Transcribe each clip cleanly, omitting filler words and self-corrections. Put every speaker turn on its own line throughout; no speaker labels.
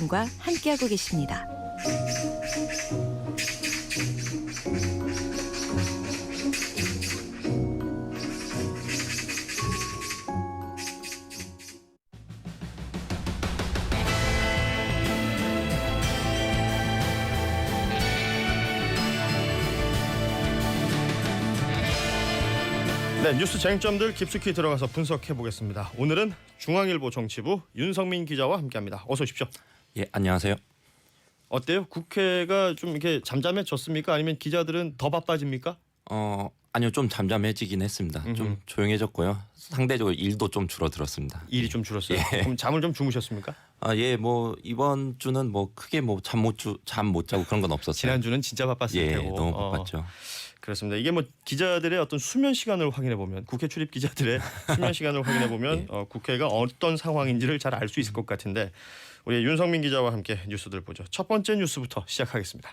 과 함께하고 계십니다.
네, 뉴스 쟁점들 깊숙이 들어가서 분석해 보겠습니다. 오늘은 중앙일보 정치부 윤성민 기자와 함께합니다. 어서 오십시오.
예, 안녕하세요.
어때요? 국회가 좀 이렇게 잠잠해졌습니까? 아니면 기자들은 더 바빠집니까?
아니요, 좀 잠잠해지긴 했습니다. 좀 조용해졌고요. 상대적으로 일도 좀 줄어들었습니다.
일이 좀 줄었어요.
예.
그럼 잠을 좀 주무셨습니까?
예, 뭐 이번 주는 뭐 크게 뭐 잠 못 자고 그런 건 없었어요.
지난주는 진짜 바빴을
예,
테고.
너무 바빴죠.
그렇습니다. 이게 뭐 기자들의 어떤 수면 시간을 확인해 보면, 국회 출입 기자들의 수면 시간을 확인해 보면
예.
국회가 어떤 상황인지를 잘 알 수 있을 것 같은데, 우리 윤성민 기자와 함께 뉴스들 보죠. 첫 번째 뉴스부터 시작하겠습니다.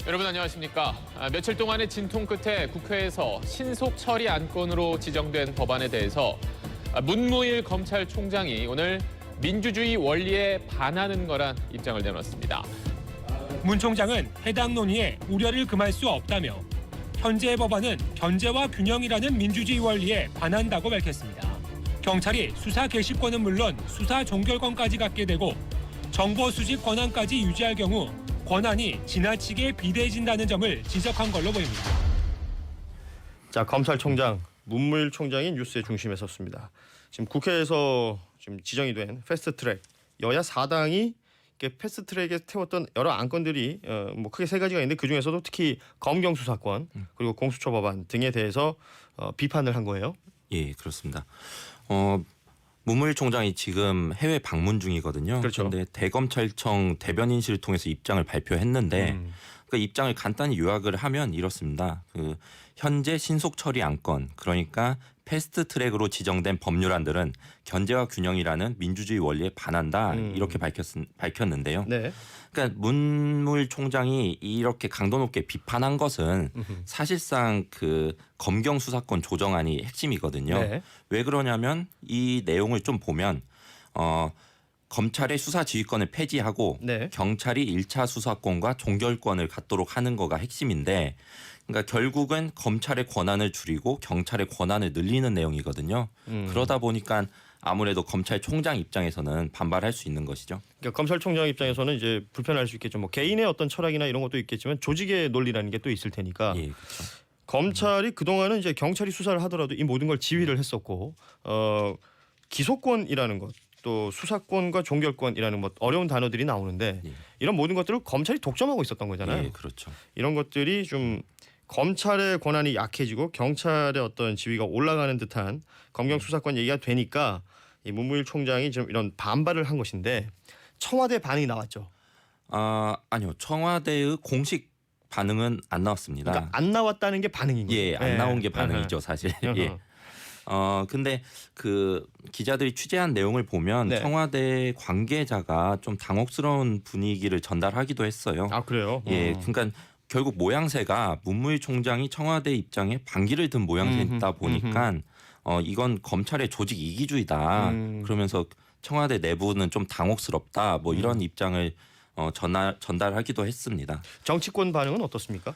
여러분 안녕하십니까. 며칠 동안의 진통 끝에 국회에서 신속 처리 안건으로 지정된 법안에 대해서 문무일 검찰총장이 오늘 민주주의 원리에 반하는 거란 입장을 내놨습니다.
문 총장은 해당 논의에 우려를 금할 수 없다며 현재의 법안은 견제와 균형이라는 민주주의 원리에 반한다고 밝혔습니다. 경찰이 수사 개시권은 물론 수사 종결권까지 갖게 되고 정보 수집 권한까지 유지할 경우 권한이 지나치게 비대해진다는 점을 지적한 걸로 보입니다.
자, 검찰총장 문무일 총장이 뉴스의 중심에 섰습니다. 지금 국회에서 지금 지정이 된 패스트트랙, 여야 4당이 패스트트랙에 태웠던 여러 안건들이 뭐 크게 세 가지가 있는데, 그 중에서도 특히 검경 수사권 그리고 공수처 법안 등에 대해서 비판을 한 거예요.
예, 그렇습니다. 문무일 총장이 지금 해외 방문 중이거든요.
그렇죠.
그런데 대검찰청 대변인실을 통해서 입장을 발표했는데 그 입장을 간단히 요약을 하면 이렇습니다. 그 현재 신속 처리 안건, 그러니까 패스트 트랙으로 지정된 법률안들은 견제와 균형이라는 민주주의 원리에 반한다, 이렇게 밝혔는데요.
네.
그러니까 문무일 총장이 이렇게 강도 높게 비판한 것은 사실상 그 검경 수사권 조정안이 핵심이거든요.
네.
왜 그러냐면 이 내용을 좀 보면 검찰의 수사 지휘권을 폐지하고
네.
경찰이 1차 수사권과 종결권을 갖도록 하는 거가 핵심인데, 그러니까 결국은 검찰의 권한을 줄이고 경찰의 권한을 늘리는 내용이거든요. 그러다 보니까 아무래도 검찰총장 입장에서는 반발할 수 있는 것이죠.
그러니까 검찰총장 입장에서는 이제 불편할 수 있겠죠. 뭐 개인의 어떤 철학이나 이런 것도 있겠지만 조직의 논리라는 게 또 있을 테니까.
예, 그렇죠.
검찰이 그동안은 이제 경찰이 수사를 하더라도 이 모든 걸 지휘를 했었고, 기소권이라는 것, 또 수사권과 종결권이라는 뭐 어려운 단어들이 나오는데,
예.
이런 모든 것들을 검찰이 독점하고 있었던 거잖아요.
예, 그렇죠.
이런 것들이 좀 검찰의 권한이 약해지고 경찰의 어떤 지위가 올라가는 듯한 검경 수사권 얘기가 되니까 이 문무일 총장이 좀 이런 반발을 한 것인데, 청와대 반응이 나왔죠.
아니요. 청와대의 공식 반응은 안 나왔습니다.
그러니까 안 나왔다는 게 반응인 거예요.
예, 안 나온 게 반응이죠, 사실. 예. 근데 그 기자들이 취재한 내용을 보면
네.
청와대 관계자가 좀 당혹스러운 분위기를 전달하기도 했어요.
아, 그래요?
예, 그러니까 결국 모양새가 문무일 총장이 청와대 입장에 반기를 든 모양새다 보니까 이건 검찰의 조직 이기주의다. 그러면서 청와대 내부는 좀 당혹스럽다. 뭐 이런 입장을 전달하기도 했습니다.
정치권 반응은 어떻습니까?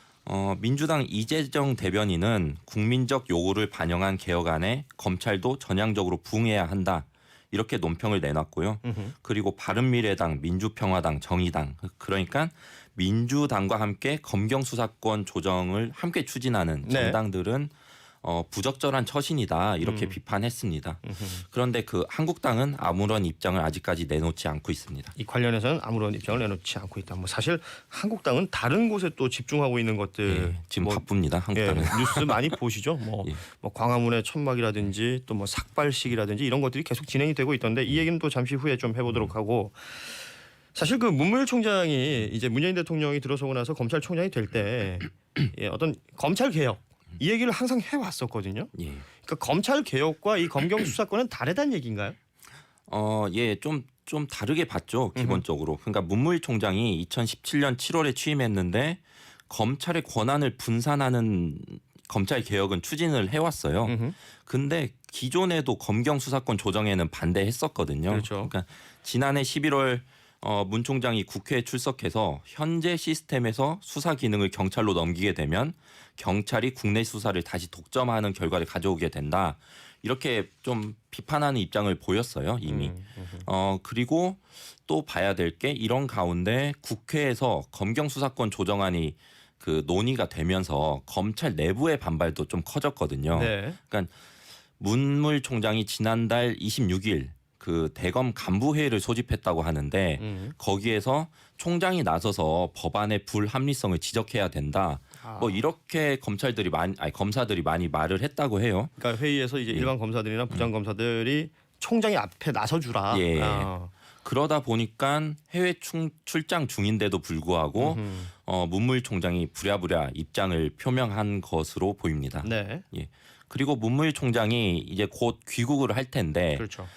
민주당 이재정 대변인은 국민적 요구를 반영한 개혁안에 검찰도 전향적으로 부응해야 한다, 이렇게 논평을 내놨고요. 그리고 바른미래당, 민주평화당, 정의당, 그러니까 민주당과 함께 검경 수사권 조정을 함께 추진하는
네.
정당들은 부적절한 처신이다, 이렇게 비판했습니다. 그런데 그 한국당은 아무런 입장을 아직까지 내놓지 않고 있습니다.
이 관련해서는 아무런 입장을 내놓지 않고 있다. 뭐 사실 한국당은 다른 곳에 또 집중하고 있는 것들,
예, 지금
뭐,
바쁩니다. 한국당은.
뉴스 많이 보시죠.
예.
뭐 광화문의 천막이라든지 또 뭐 삭발식이라든지 이런 것들이 계속 진행이 되고 있던데, 이 얘기는 또 잠시 후에 좀 해보도록 하고, 사실 그 문무일 총장이 이제 문재인 대통령이 들어서고 나서 검찰총장이 될 때 어떤 검찰 개혁, 이 얘기를 항상 해왔었거든요.
예.
그러니까 검찰 개혁과 이 검경 수사권은 다르다는 얘기인가요?
예, 좀 다르게 봤죠, 기본적으로. 그러니까 문무일 총장이 2017년 7월에 취임했는데 검찰의 권한을 분산하는 검찰 개혁은 추진을 해왔어요. 근데 기존에도 검경 수사권 조정에는 반대했었거든요.
그렇죠.
그러니까 지난해 11월 문 총장이 국회에 출석해서 현재 시스템에서 수사 기능을 경찰로 넘기게 되면 경찰이 국내 수사를 다시 독점하는 결과를 가져오게 된다. 이렇게 좀 비판하는 입장을 보였어요 이미. 그리고 또 봐야 될 게 이런 가운데 국회에서 검경 수사권 조정안이 그 논의가 되면서 검찰 내부의 반발도 좀 커졌거든요.
네.
그러니까 문물 총장이 지난달 26일 그 대검 간부 회의를 소집했다고 하는데 거기에서 총장이 나서서 법안의 불합리성을 지적해야 된다. 뭐 이렇게 검사들이 많이 말을 했다고 해요.
그러니까 회의에서 이제 일반 검사들이나 부장 검사들이 총장이 앞에 나서주라.
예. 그러다 보니까 해외 출장 중인데도 불구하고 문무일 총장이 부랴부랴 입장을 표명한 것으로 보입니다.
네.
예. 그리고 문무일 총장이 이제 곧 귀국을 할 텐데
그렇죠.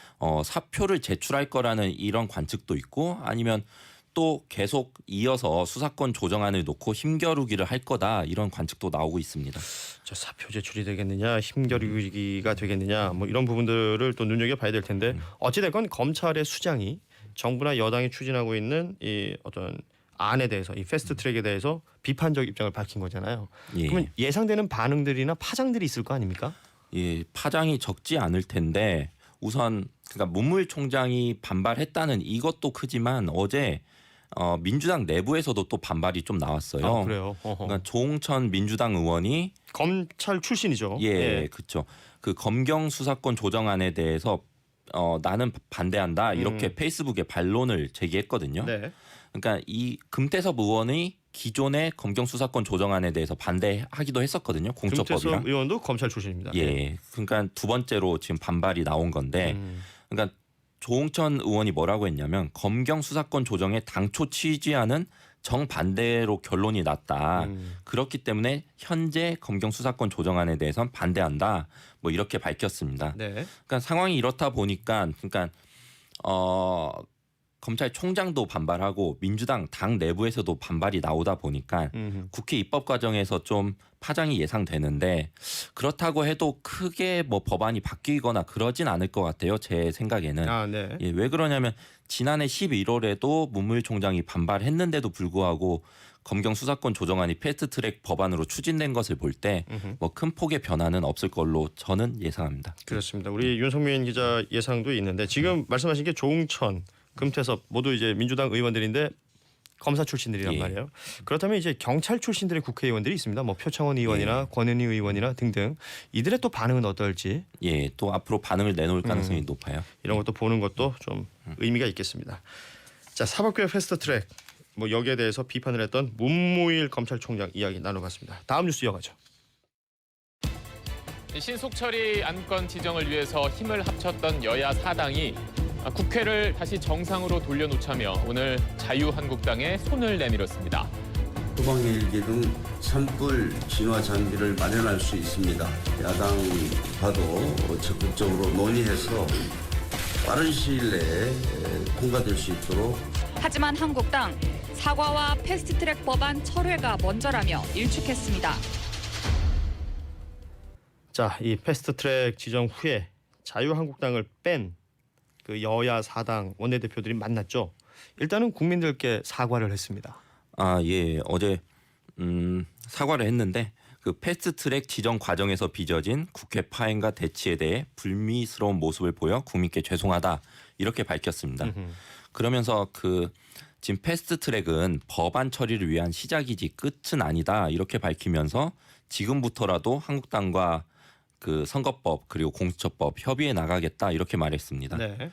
사표를 제출할 거라는 이런 관측도 있고 아니면 또 계속 이어서 수사권 조정안을 놓고 힘겨루기를 할 거다 이런 관측도 나오고 있습니다.
저 사표 제출이 되겠느냐, 힘겨루기가 되겠느냐, 뭐 이런 부분들을 또 눈여겨봐야 될 텐데 어찌됐건 검찰의 수장이 정부나 여당이 추진하고 있는 이 어떤 안에 대해서 이 패스트트랙에 대해서 비판적 입장을 밝힌 거잖아요.
예.
그러면 예상되는 반응들이나 파장들이 있을 거 아닙니까?
예, 파장이 적지 않을 텐데 우선 그러니까 문무일 총장이 반발했다는 이것도 크지만 어제 민주당 내부에서도 또 반발이 좀 나왔어요.
아, 그래요.
그러니까 조홍천 민주당 의원이
검찰 출신이죠.
예, 그렇죠. 그 검경 수사권 조정안에 대해서 나는 반대한다 이렇게 페이스북에 반론을 제기했거든요.
네.
그러니까 이 금태섭 의원이 기존의 검경 수사권 조정안에 대해서 반대하기도 했었거든요. 공처법이랑.
금태섭 의원도 검찰 출신입니다.
예, 그러니까 두 번째로 지금 반발이 나온 건데, 그러니까 조홍천 의원이 뭐라고 했냐면 검경 수사권 조정에 당초 취지와는 정반대로 결론이 났다. 그렇기 때문에 현재 검경 수사권 조정안에 대해서는 반대한다. 뭐 이렇게 밝혔습니다.
네.
그러니까 상황이 이렇다 보니까, 그러니까 검찰총장도 반발하고 민주당 당 내부에서도 반발이 나오다 보니까 국회 입법 과정에서 좀 파장이 예상되는데 그렇다고 해도 크게 뭐 법안이 바뀌거나 그러진 않을 것 같아요. 제 생각에는.
아, 네.
예, 왜 그러냐면 지난해 11월에도 문무일 총장이 반발했는데도 불구하고 검경 수사권 조정안이 패스트트랙 법안으로 추진된 것을 볼 때 뭐 큰 폭의 변화는 없을 걸로 저는 예상합니다.
그렇습니다. 우리 윤석민 기자 예상도 있는데 지금 말씀하신 게 조홍천, 금태섭 모두 이제 민주당 의원들인데 검사 출신들이란
예.
말이에요. 그렇다면 이제 경찰 출신들의 국회의원들이 있습니다. 뭐 표창원 의원이나 권은희 의원이나 등등 이들의 또 반응은 어떨지
예, 또 앞으로 반응을 내놓을 가능성이 높아요.
이런 것도 보는 것도 좀 의미가 있겠습니다. 자, 사법개혁 패스트트랙 뭐 여기에 대해서 비판을 했던 문무일 검찰총장 이야기 나눠봤습니다. 다음 뉴스 이어가죠.
신속 처리 안건 지정을 위해서 힘을 합쳤던 여야 4당이 국회를 다시 정상으로 돌려놓자며 오늘 자유한국당에 손을 내밀었습니다.
소방헬기 등 산불 진화 장비를 마련할 수 있습니다. 야당과도 적극적으로 논의해서 빠른 시일 내에 통과될 수 있도록.
하지만 한국당 사과와 패스트트랙 법안 철회가 먼저라며 일축했습니다.
자, 이 패스트트랙 지정 후에 자유한국당을 뺀 그 여야 4당 원내대표들이 만났죠. 일단은 국민들께 사과를 했습니다.
아, 예. 어제 사과를 했는데 그 패스트트랙 지정 과정에서 빚어진 국회 파행과 대치에 대해 불미스러운 모습을 보여 국민께 죄송하다 이렇게 밝혔습니다. 그러면서 그 지금 패스트트랙은 법안 처리를 위한 시작이지 끝은 아니다 이렇게 밝히면서 지금부터라도 한국당과 그 선거법 그리고 공수처법 협의해 나가겠다 이렇게 말했습니다.
네.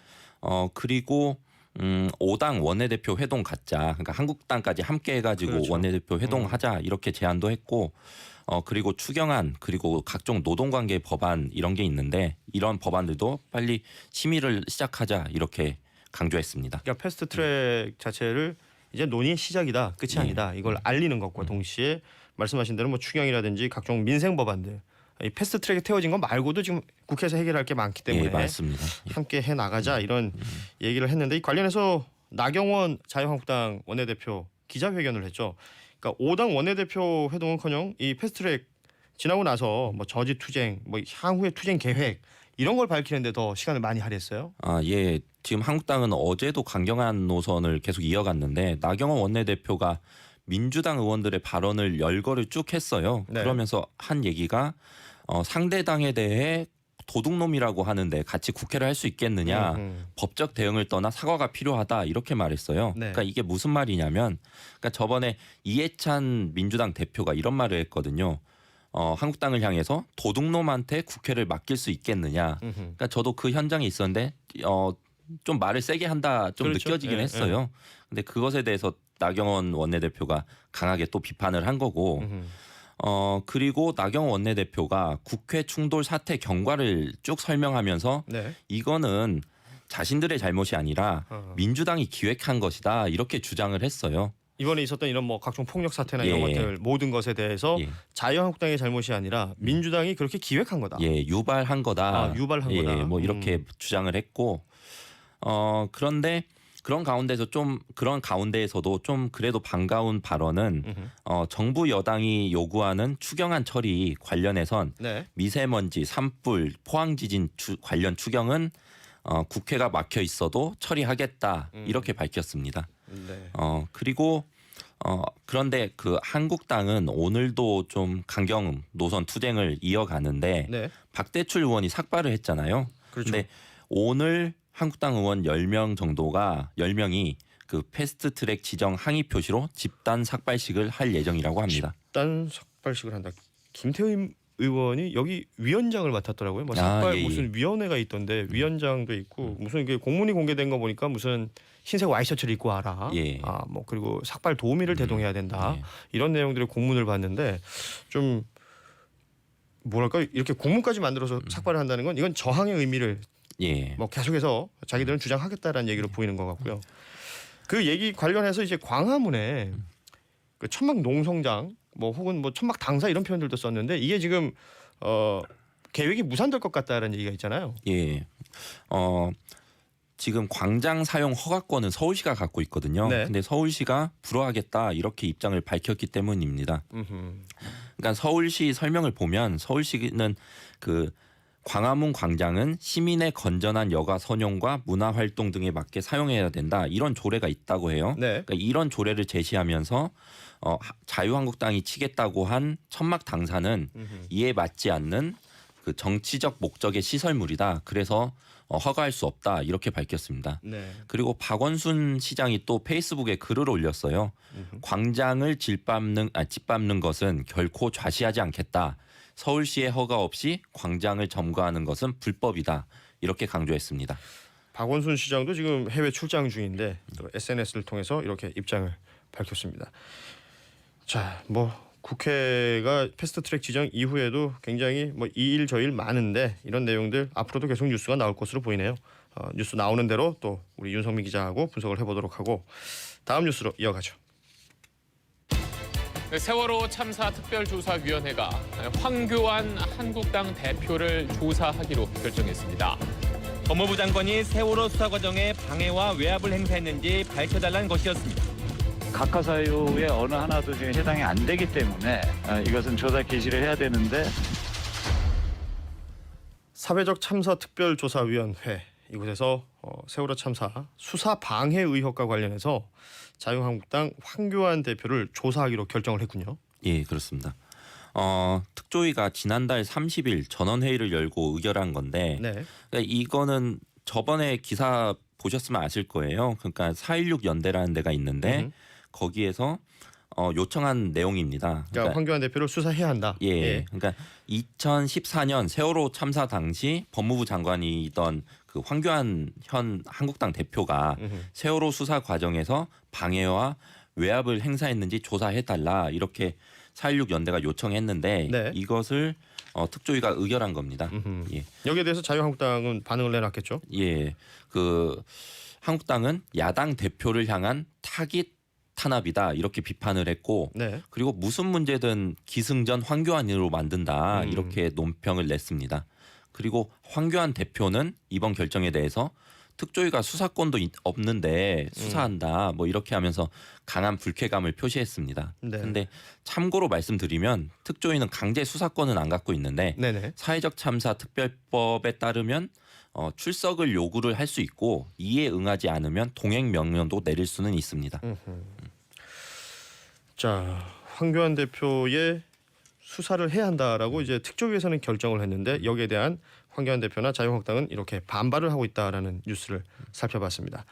그리고 5당 원내대표 회동 갖자. 그러니까 한국당까지 함께 해가지고
그렇죠.
원내대표 회동하자 이렇게 제안도 했고 그리고 추경안 그리고 각종 노동관계 법안 이런 게 있는데 이런 법안들도 빨리 심의를 시작하자 이렇게 강조했습니다.
그러니까 패스트트랙 자체를 이제 논의의 시작이다, 끝이 아니다. 이걸 알리는 것과 동시에 말씀하신 대로 뭐 추경이라든지 각종 민생 법안들 이 패스트트랙에 태워진 것 말고도 지금 국회에서 해결할 게 많기 때문에
예, 맞습니다.
함께 해 나가자 이런 얘기를 했는데 이 관련해서 나경원 자유한국당 원내대표 기자회견을 했죠. 그러니까 5당 원내대표 회동은커녕 이 패스트트랙 지나고 나서 뭐 저지 투쟁, 뭐 향후의 투쟁 계획 이런 걸 밝히는데 더 시간을 많이 할애했어요.
예. 지금 한국당은 어제도 강경한 노선을 계속 이어갔는데 나경원 원내대표가 민주당 의원들의 발언을 열거를 쭉 했어요.
네.
그러면서 한 얘기가 상대 당에 대해 도둑놈이라고 하는데 같이 국회를 할 수 있겠느냐. 법적 대응을 떠나 사과가 필요하다 이렇게 말했어요.
네.
그러니까 이게 무슨 말이냐면 그러니까 저번에 이해찬 민주당 대표가 이런 말을 했거든요. 한국당을 향해서 도둑놈한테 국회를 맡길 수 있겠느냐. 그러니까 저도 그 현장에 있었는데 좀 말을 세게 한다 좀
그렇죠.
느껴지긴
예,
했어요. 근데 그것에 대해서 나경원 원내대표가 강하게 또 비판을 한 거고 그리고 나경원 원내대표가 국회 충돌 사태 경과를 쭉 설명하면서
네.
이거는 자신들의 잘못이 아니라 민주당이 기획한 것이다 이렇게 주장을 했어요.
이번에 있었던 이런 뭐 각종 폭력 사태나 이런
예.
것들 모든 것에 대해서
예.
자유한국당의 잘못이 아니라 민주당이 그렇게 기획한 거다.
유발한 거다.
유발한 거다.
뭐 이렇게 주장을 했고 그런데 그런 가운데에서도 좀 그래도 반가운 발언은 정부 여당이 요구하는 추경안 처리 관련해선
네.
미세먼지, 산불, 포항지진 관련 추경은 국회가 막혀 있어도 처리하겠다 이렇게 밝혔습니다.
네.
그리고 그런데 그 한국당은 오늘도 좀 강경 노선 투쟁을 이어가는데
네.
박대출 의원이 삭발을 했잖아요.
그렇죠.
근데 오늘 한국당 의원 10명이 그 패스트트랙 지정 항의 표시로 집단 삭발식을 할 예정이라고 합니다.
집단 삭발식을 한다. 김태흠 의원이 여기 위원장을 맡았더라고요. 뭐 삭발
예.
무슨 위원회가 있던데 위원장도 있고 무슨 이게 공문이 공개된 거 보니까 무슨 흰색 와이셔츠를 입고 와라.
예.
뭐 그리고 삭발 도우미를 대동해야 된다.
예.
이런 내용들의 공문을 봤는데 좀 뭐랄까 이렇게 공문까지 만들어서 삭발을 한다는 건 이건 저항의 의미를
예.
뭐 계속해서 자기들은 주장하겠다라는 얘기로 보이는 것 같고요. 그 얘기 관련해서 이제 광화문에 그 천막 농성장 뭐 혹은 뭐 천막 당사 이런 표현들도 썼는데 이게 지금 계획이 무산될 것 같다라는 얘기가 있잖아요.
예. 지금 광장 사용 허가권은 서울시가 갖고 있거든요.
네.
근데 서울시가 불허하겠다 이렇게 입장을 밝혔기 때문입니다. 그러니까 서울시 설명을 보면 서울시는 그 광화문 광장은 시민의 건전한 여가 선용과 문화 활동 등에 맞게 사용해야 된다. 이런 조례가 있다고 해요.
네.
그러니까 이런 조례를 제시하면서 자유한국당이 치겠다고 한 천막 당사는 이에 맞지 않는 그 정치적 목적의 시설물이다. 그래서 허가할 수 없다. 이렇게 밝혔습니다.
네.
그리고 박원순 시장이 또 페이스북에 글을 올렸어요. 광장을 짓밟는 것은 결코 좌시하지 않겠다. 서울시의 허가 없이 광장을 점거하는 것은 불법이다. 이렇게 강조했습니다.
박원순 시장도 지금 해외 출장 중인데 또 SNS를 통해서 이렇게 입장을 밝혔습니다. 자, 뭐 국회가 패스트트랙 지정 이후에도 굉장히 뭐 이 일 저 일 많은데 이런 내용들 앞으로도 계속 뉴스가 나올 것으로 보이네요. 뉴스 나오는 대로 또 우리 윤성민 기자하고 분석을 해보도록 하고 다음 뉴스로 이어가죠.
세월호 참사 특별조사위원회가 황교안 한국당 대표를 조사하기로 결정했습니다.
법무부 장관이 세월호 수사 과정에 방해와 외압을 행사했는지 밝혀달라는 것이었습니다.
각하 사유의 어느 하나도 지금 해당이 안 되기 때문에 이것은 조사 개시를 해야 되는데
사회적 참사 특별조사위원회 이곳에서 세월호 참사 수사 방해 의혹과 관련해서 자유한국당 황교안 대표를 조사하기로 결정을 했군요.
예, 그렇습니다. 특조위가 지난달 30일 전원회의를 열고 의결한 건데
네.
그러니까 이거는 저번에 기사 보셨으면 아실 거예요. 그러니까 4.16 연대라는 데가 있는데 거기에서 요청한 내용입니다.
그러니까 황교안 대표를 수사해야 한다.
예. 그러니까 2014년 세월호 참사 당시 법무부 장관이던 그 황교안 현 한국당 대표가 세월호 수사 과정에서 방해와 외압을 행사했는지 조사해달라 이렇게 4.16 연대가 요청했는데
네.
이것을 특조위가 의결한 겁니다. 예.
여기에 대해서 자유한국당은 반응을 내놨겠죠.
예. 그 한국당은 야당 대표를 향한 타깃 탄압이다 이렇게 비판을 했고
네.
그리고 무슨 문제든 기승전 황교안으로 만든다 이렇게 논평을 냈습니다. 그리고 황교안 대표는 이번 결정에 대해서 특조위가 수사권도 없는데 수사한다 뭐 이렇게 하면서 강한 불쾌감을 표시했습니다.
네.
근데 참고로 말씀드리면 특조위는 강제 수사권은 안 갖고 있는데
네네.
사회적 참사 특별법에 따르면 출석을 요구를 할 수 있고 이에 응하지 않으면 동행 명령도 내릴 수는 있습니다.
자, 황교안 대표의 수사를 해야 한다라고 이제 특조위에서는 결정을 했는데 여기에 대한 황교안 대표나 자유한국당은 이렇게 반발을 하고 있다라는 뉴스를 살펴봤습니다.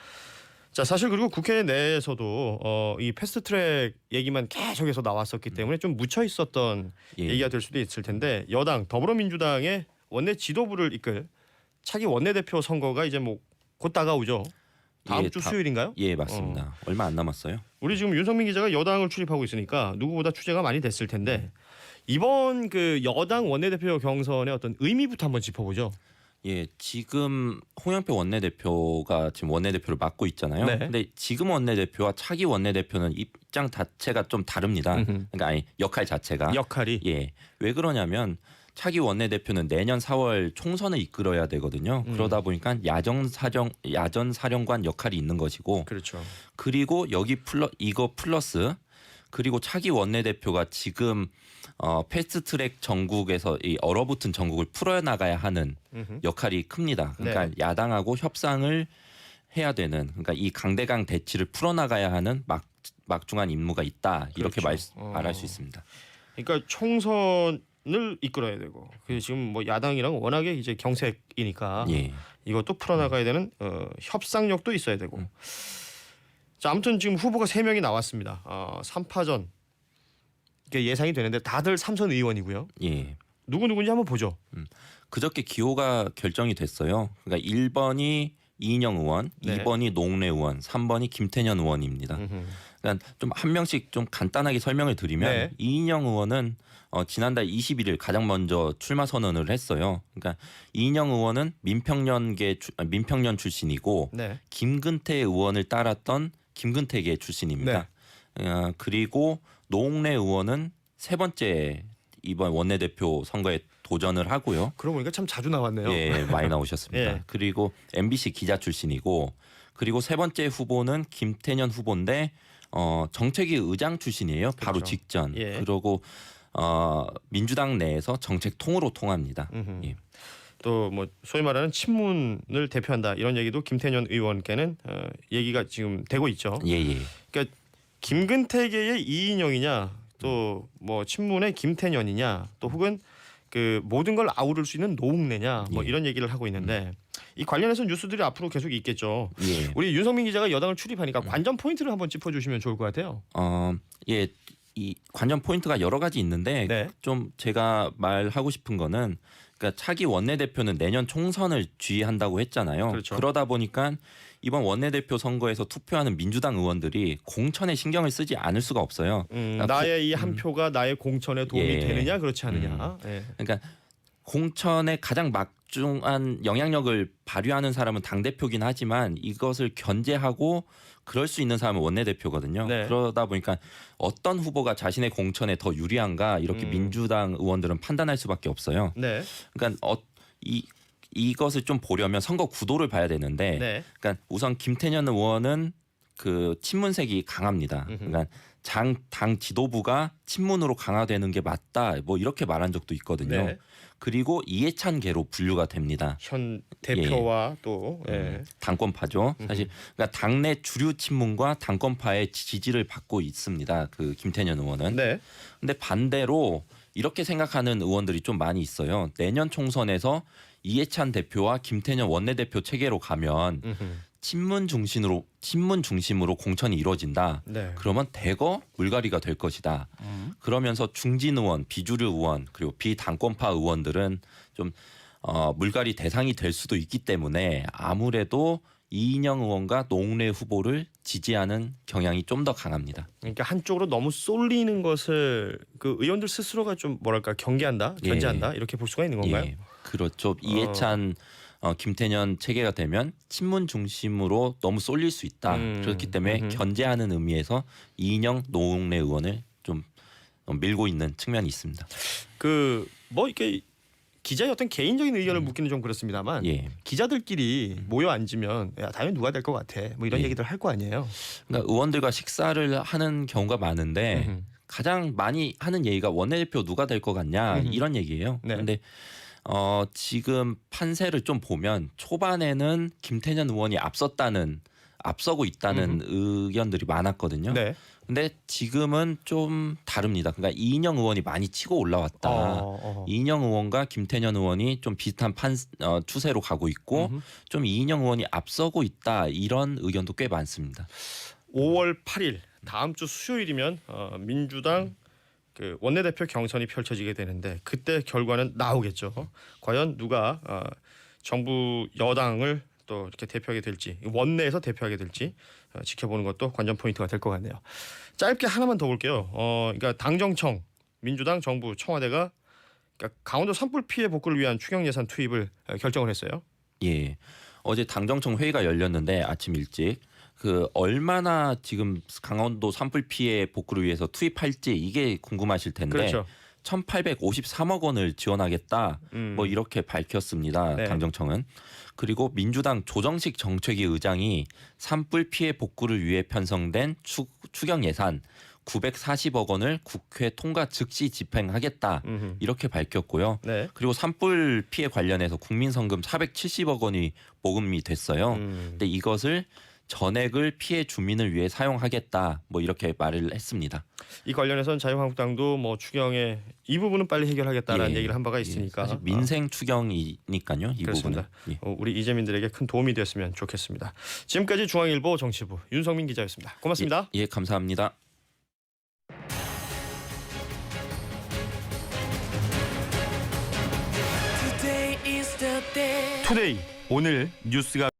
자, 사실 그리고 국회 내에서도 이 패스트트랙 얘기만 계속해서 나왔었기 때문에 좀 묻혀 있었던
예.
얘기가 될 수도 있을 텐데 여당 더불어민주당의 원내 지도부를 이끌 차기 원내대표 선거가 이제 뭐 곧 다가오죠. 다음
예,
주 수요일인가요?
예, 맞습니다. 얼마 안 남았어요.
우리 지금 윤석민 기자가 여당을 출입하고 있으니까 누구보다 취재가 많이 됐을 텐데 이번 그 여당 원내대표 경선의 어떤 의미부터 한번 짚어보죠.
예, 지금 홍영표 원내대표가 지금 원내대표를 맡고 있잖아요.
네.
근데 지금 원내대표와 차기 원내대표는 입장 자체가 좀 다릅니다. 그러니까 아니 역할 자체가.
역할이.
예. 왜 그러냐면 차기 원내대표는 내년 4월 총선을 이끌어야 되거든요. 그러다 보니까 야전 사령관 역할이 있는 것이고
그렇죠.
그리고 여기 이거 플러스 그리고 차기 원내대표가 지금 패스트트랙 전국에서 이 얼어붙은 전국을 풀어나가야 하는 역할이 큽니다. 그러니까
네.
야당하고 협상을 해야 되는 그러니까 이 강대강 대치를 풀어나가야 하는 막중한 임무가 있다 이렇게
그렇죠.
말할 수 있습니다.
그러니까 총선을 이끌어야 되고 그 지금 뭐 야당이랑 워낙에 이제 경색이니까
예.
이것도 풀어나가야 되는 협상력도 있어야 되고. 자, 아무튼 지금 후보가 3명이 나왔습니다. 3파전 이게 예상이 되는데 다들 삼선 의원이고요.
예.
누구인지 한번 보죠.
그저께 기호가 결정이 됐어요. 그러니까 1번이 이인영 의원,
네.
2번이 노웅래 의원, 3번이 김태년 의원입니다. 그러니까 좀 한 명씩 좀 간단하게 설명을 드리면
네.
이인영 의원은 지난달 21일 가장 먼저 출마 선언을 했어요. 그러니까 이인영 의원은 민평년 출신이고
네.
김근태 의원을 따랐던 김근태계 출신입니다. 그리고 노웅래 의원은 세 번째 이번 원내대표 선거에 도전을 하고요.
그러고 보니까 참 자주 나왔네요.
예, 많이 나오셨습니다.
예.
그리고 MBC 기자 출신이고 그리고 세 번째 후보는 김태년 후보인데 정책위 의장 출신이에요. 바로
그렇죠.
직전.
예.
그리고 민주당 내에서 정책 통으로 통합니다. 예.
또 뭐 소위 말하는 친문을 대표한다 이런 얘기도 김태년 의원께는 얘기가 지금 되고 있죠.
예, 예.
그러니까 김근태계의 이인영이냐 또 뭐 친문의 김태년이냐 또 혹은 그 모든 걸 아우를 수 있는 노웅래냐 뭐
예.
이런 얘기를 하고 있는데 이 관련해서 뉴스들이 앞으로 계속 있겠죠.
예.
우리 윤석민 기자가 여당을 출입하니까 관전 포인트를 한번 짚어주시면 좋을 것 같아요.
예. 이 관전 포인트가 여러 가지 있는데
네.
좀 제가 말하고 싶은 거는 그러니까 차기 원내대표는 내년 총선을 주의한다고 했잖아요.
그렇죠.
그러다 보니까 이번 원내대표 선거에서 투표하는 민주당 의원들이 공천에 신경을 쓰지 않을 수가 없어요.
나의 이 한 표가 나의 공천에 도움이
예.
되느냐 그렇지 않느냐. 예.
그러니까 공천에 가장 막중한 영향력을 발휘하는 사람은 당대표긴 하지만 이것을 견제하고 그럴 수 있는 사람은 원내대표거든요.
네.
그러다 보니까 어떤 후보가 자신의 공천에 더 유리한가 이렇게 민주당 의원들은 판단할 수밖에 없어요.
네.
그러니까 이것을 좀 보려면 선거 구도를 봐야 되는데
네.
그러니까 우선 김태년 의원은 그 친문색이 강합니다. 그러니까 당 지도부가 친문으로 강화되는 게 맞다. 뭐 이렇게 말한 적도 있거든요.
네.
그리고 이해찬계로 분류가 됩니다.
현 대표와 또 예.
당권파죠. 사실 그러니까 당내 주류 친문과 당권파의 지지를 받고 있습니다. 그 김태년 의원은.
네.
근데 반대로 이렇게 생각하는 의원들이 좀 많이 있어요. 내년 총선에서 이해찬 대표와 김태년 원내대표 체계로 가면 친문 중심으로 공천이 이루어진다.
네.
그러면 대거 물갈이가 될 것이다. 그러면서 중진 의원, 비주류 의원 그리고 비당권파 의원들은 좀 물갈이 대상이 될 수도 있기 때문에 아무래도 이인영 의원과 노웅래 후보를 지지하는 경향이 좀 더 강합니다.
그러니까 한쪽으로 너무 쏠리는 것을 그 의원들 스스로가 좀 뭐랄까 견제한다 이렇게 볼 수가 있는 건가요?
예, 그렇죠. 이해찬 김태년 체계가 되면 친문 중심으로 너무 쏠릴 수 있다. 그렇기 때문에 견제하는 의미에서 이인영, 노웅래 의원을 좀 밀고 있는 측면이 있습니다.
그 뭐 이렇게 기자의 어떤 개인적인 의견을 묻기는 좀 그렇습니다만
예.
기자들끼리 모여 앉으면 야 당연히 누가 될 것 같아 뭐 이런
예.
얘기들 할 거 아니에요.
그러니까 의원들과 식사를 하는 경우가 많은데
음흠.
가장 많이 하는 얘기가 원내대표 누가 될 것 같냐
음흠.
이런 얘기예요.
네.
그런데 지금 판세를 좀 보면 초반에는 김태년 의원이 앞서고 있다는 의견들이 많았거든요.
네.
근데 지금은 좀 다릅니다. 그러니까 이인영 의원이 많이 치고 올라왔다. 이인영 의원과 김태년 의원이 좀 비슷한 추세로 가고 있고 좀 이인영 의원이 앞서고 있다 이런 의견도 꽤 많습니다.
5월 8일 다음 주 수요일이면 민주당 그 원내대표 경선이 펼쳐지게 되는데 그때 결과는 나오겠죠. 과연 누가 정부 여당을 또 이렇게 대표하게 될지 원내에서 대표하게 될지 지켜보는 것도 관전 포인트가 될 것 같네요. 짧게 하나만 더 볼게요. 그러니까 당정청, 민주당, 정부, 청와대가 그러니까 강원도 산불 피해 복구를 위한 추경 예산 투입을 결정을 했어요.
예, 어제 당정청 회의가 열렸는데 아침 일찍 얼마나 지금 강원도 산불 피해 복구를 위해서 투입할지 이게 궁금하실 텐데
그렇죠.
1,853억 원을 지원하겠다 뭐 이렇게 밝혔습니다.
네.
당정청은. 그리고 민주당 조정식 정책위 의장이 산불 피해 복구를 위해 편성된 추경 예산 940억 원을 국회 통과 즉시 집행하겠다 이렇게 밝혔고요.
네.
그리고 산불 피해 관련해서 국민성금 470억 원이 모금이 됐어요. 근데 이것을 전액을 피해 주민을 위해 사용하겠다 뭐 이렇게 말을 했습니다.
이 관련해서는 자유한국당도 뭐 추경의 이 부분은 빨리 해결하겠다라는 얘기를 한 바가 있으니까
사실 민생 추경이니까요. 이
그렇습니다.
부분은. 예.
우리 이재민들에게 큰 도움이 됐으면 좋겠습니다. 지금까지 중앙일보 정치부 윤성민 기자였습니다. 고맙습니다.
예, 감사합니다.
투데이 오늘 뉴스가